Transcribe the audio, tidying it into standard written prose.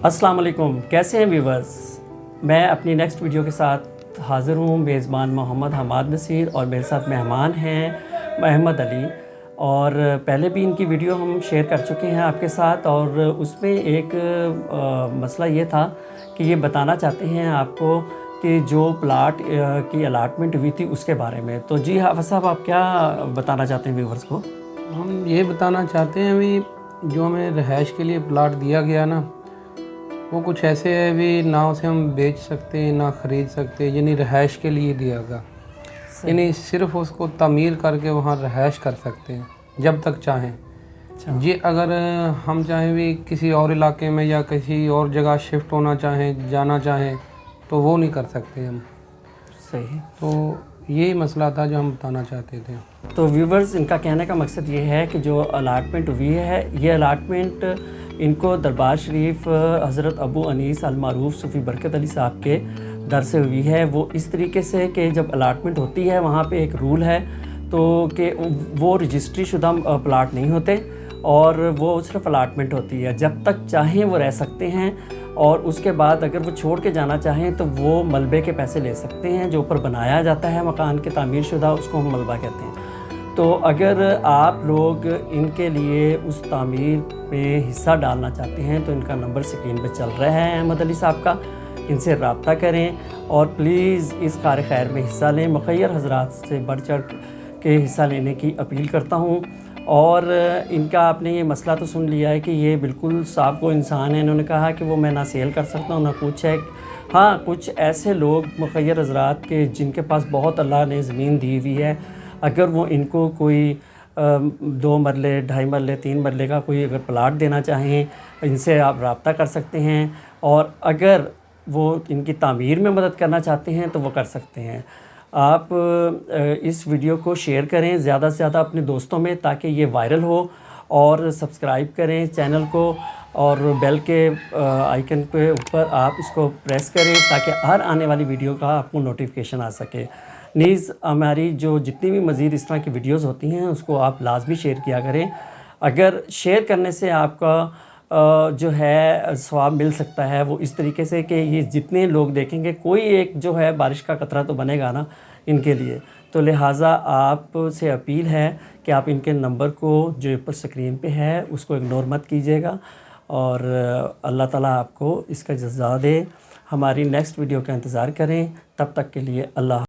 अस्सलाम वालेकुम, कैसे हैं व्यूवर्स। मैं अपनी नेक्स्ट वीडियो के साथ हाज़िर हूँ। मेज़बान मोहम्मद हमाद नसीर और मेरे साथ मेहमान हैं अहमद अली। और पहले भी इनकी वीडियो हम शेयर कर चुके हैं आपके साथ, और उसमें एक मसला ये था कि ये बताना चाहते हैं आपको कि जो प्लाट की अलाटमेंट हुई थी उसके बारे में। तो जी हाफ़िज़ साहब, आप क्या बताना चाहते हैं व्यूवर्स को? हम ये बताना चाहते हैं अभी जो हमें रहायश के लिए प्लाट दिया गया ना, वो कुछ ऐसे है भी ना उसे हम बेच सकते हैं ना ख़रीद सकते, यानी रहायश के लिए दिया गया, यानी सिर्फ़ उसको तामीर करके वहाँ रहायश कर सकते हैं जब तक चाहें। जी अगर हम चाहें भी किसी और इलाके में या किसी और जगह शिफ्ट होना चाहें, जाना चाहें, तो वो नहीं कर सकते हम। सही। तो यही मसला था जो हम बताना चाहते थे। तो व्यूवर्स, इनका कहने का मकसद ये है कि जो अलाटमेंट हुई है, ये अलाटमेंट इनको दरबार शरीफ हज़रत अबू अनीस अलमारूफ सूफ़ी बरकत अली साहब के दर से हुई है। वो इस तरीके से कि जब अलाटमेंट होती है वहाँ पे एक रूल है तो कि वो रजिस्ट्री शुदा प्लाट नहीं होते और वो सिर्फ अलाटमेंट होती है। जब तक चाहें वो रह सकते हैं, और उसके बाद अगर वो छोड़ के जाना चाहें तो वो मलबे के पैसे ले सकते हैं। जो ऊपर बनाया जाता है मकान के तामीर शुदा, उसको हम मलबा कहते हैं। तो अगर आप लोग इनके लिए उस तामीर में हिस्सा डालना चाहते हैं तो इनका नंबर स्क्रीन पे चल रहा है अहमद अली साहब का, इनसे रब्ता करें और प्लीज़ इस कार खैर में हिस्सा लें। मुखय्यर हज़रात से बढ़ चढ़ के हिस्सा लेने की अपील करता हूँ। और इनका आपने ये मसला तो सुन लिया है कि ये बिल्कुल साहब को इंसान है। इन्होंने कहा कि वो मैं ना सेल कर सकता हूँ ना कुछ है। हाँ, कुछ ऐसे लोग मुखय्यर हज़रात के जिनके पास बहुत अल्लाह ने ज़मीन दी हुई है, अगर वो इनको कोई 2 मरले, 2.5 मरले, 3 मरले का कोई अगर प्लाट देना चाहें, इनसे आप रब्ता कर सकते हैं। और अगर वो इनकी तामीर में मदद करना चाहते हैं तो वो कर सकते हैं। आप इस वीडियो को शेयर करें ज़्यादा से ज़्यादा अपने दोस्तों में, ताकि ये वायरल हो। और सब्सक्राइब करें चैनल को और बेल के आइकन के ऊपर आप इसको प्रेस करें ताकि हर आने वाली वीडियो का आपको नोटिफिकेशन आ सके। नीज़ हमारी जो जितनी भी मज़ीद इस तरह की वीडियोस होती हैं उसको आप लाजमी शेयर किया करें। अगर शेयर करने से आपका जो है सवाब मिल सकता है वो इस तरीके से कि ये जितने लोग देखेंगे, कोई एक जो है बारिश का कतरा तो बनेगा ना इनके लिए। तो लिहाजा आपसे अपील है कि आप इनके नंबर को जो ऊपर स्क्रीन पे है उसको इग्नोर मत कीजिएगा, और अल्लाह ताला आपको इसका जज़ा दे। हमारी नेक्स्ट वीडियो का इंतज़ार करें। तब तक के लिए अल्लाह।